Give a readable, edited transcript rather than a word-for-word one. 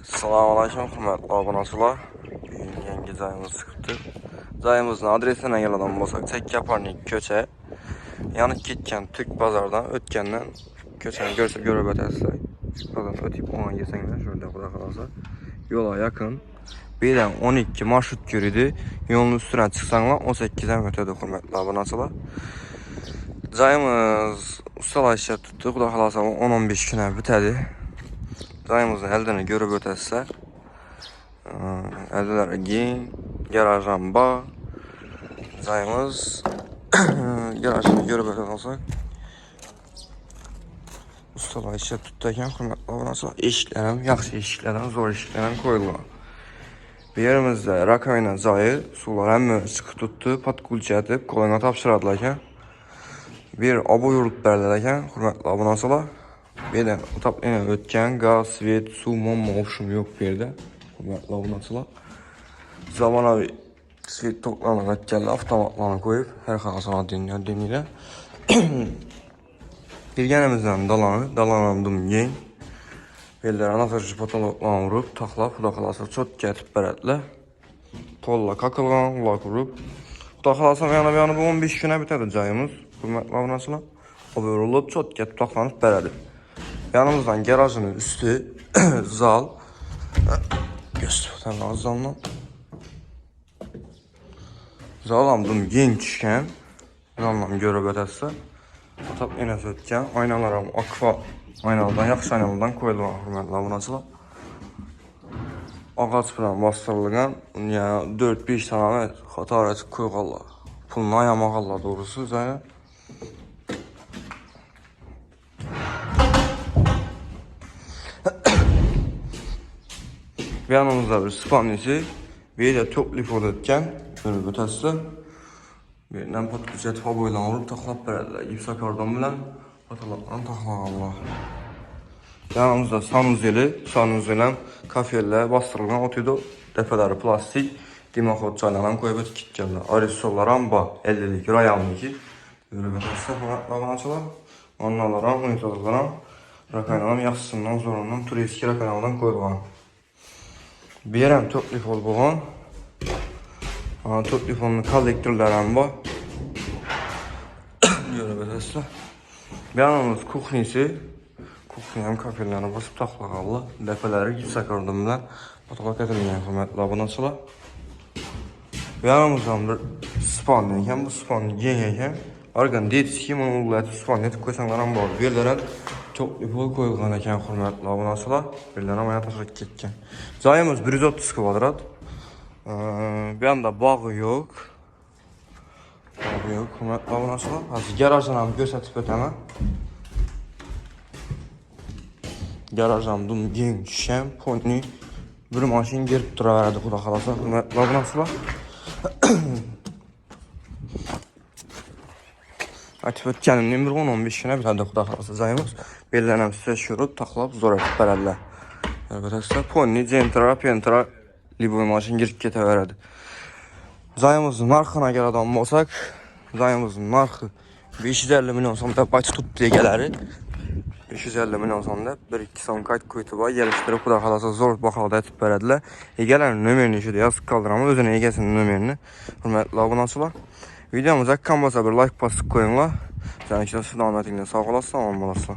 Selamünaleyküm hürmetli abunatçılar. Bugün yangi zayımız çıktı. Zayımızın adresine gelen olsak Tekyaparnik köçe. Yanıp gitken Türk Bazardan ötkenden köçeni görüp ötəsizler. Türk Bazardan ötüp ona geçenler şurada kalasa. Yola yakın. Birden 12 marşrut görüydü. Yolun üstüne çıksanlar 18'den ötedi hürmetli abunatçılar. Zayımız ustalaşa tuttu. Kuda kalasa 10-15 güne bitedi. Zayımızın elden görüp ötəsizlər. Əldə giyin, garajdan bağ. Zayımız garajını görüp ötən olsaq. Ustalar işə tutdayken hürmetli abunatçılar eşiklərim, yaxşı eşiklərdən zor eşiklərdən koyulur. Bir yerimizdə rakayla zayı sular həmmə sıxı tutdu, patkulca edib qoyuna tapşıradılarkən. Bir abo yurub bərlərkən hürmetli abunatçılar. Bir de otap ötken gaz, svet, su, mumma opşum yok bir yerde. Hürmetli abunatçılar. Zamana bir svet toklanan ötkenle avtomatlarına koyup her kanasına deniyle. Bilgenimizden dalanandım gen. Bellər anahtarcı patologlarına vurup taxlap, xudaxalasa çok getib bərədlə. Polla kakılğan, ulaq vurup. Xudaxalasa yana bu 15 günə bitədi cayımız. Hürmetli abunatçılar. O böyle olup çok getib taxlanıb bərədib. Yanımızdan garajının üstü zal. Gösterden azalma. Zalamdım gençken. Zalam görüp ötəsə. Otap enəs ötkən. Aynalarım akva aynalardan, yaxşı aynalardan koyulur hürmetli abunatçılar. Ağaç falan bastırılgan. Yani 4-5 tane xatarət koyğallar. Pulunu ayamağallar doğrusu zaya. Yanımızda bir spamnisi, bir de toplif olurken görüp ötəsizlər. Birindən patlıca etifa boylan vurup taxlap bərədilər. Gipsa kardan bilən patologlarını taxlağallar. Yanımızda sanuzelən kafellə bastırılған otudu. Dəfələri plastik, dimaxot çaylanan koyub ötü kitgəllər. Aresollar amba 50'lik rayalniki. Görüp ötəsizlər, abunatçılar. Onlarla, monitörlərə rakaynalam yaxşısından zorundan tureski rakaynalamdan koyulğan. Bir yerim toplif olğan. Toplif olğan kollektörlərim var. Görüp ötəsizlər. Bir yanımız kuxnisi. Kuxniyəm kafellərini basıb taxlağallar. Dəfələri gipsa kardan bilən patolog edilməyən hürmetli abunatçılar. Bir yanımızdan bir spanniyken, bu spanni giyənkən arqan deyəcək ki, bunu uğulayatı spanni etib qoysanlaram var. Birlərən toplif ol koyulğan eken hürmetli abunatçılar. Birlərən amaya taşak getkən. Zayımız 130 kvadrat. Bir anda bağı yok. Bağı yok hürmetli abunatçılar. Hazır garajdan göstərib ötəmə. Garajdan dum gen şəm, poni bir maşin girib dura verdi xuda xalasa hürmetli abunatçılar. Atib ötkənimdən bir 10-15 günə bitədi xuda xalasa zayımız. Bellərəm sizə şurub, taxlab, zor etib bərədlə. Arkadaşlar, poni, centra, pentra, liboy maşin girib getə verədi. Zayımızın narxına gəl adam olsaq, zayımızın narxı 550 milyon sonunda baç tut deyə gələri. 550 milyon sonunda 1-2 son qayt kuytuba gəlişdirib xuda xalasa zor baxalda etib bərədlə. Egələrin nömerini işidə yazıq qaldıramı, özünə egəsinin nömerini hürmetli abunatçılar. Videomuza kanvasa bir like basıb koyunlar. Sənə ki, sağ olasın, sağ olasın.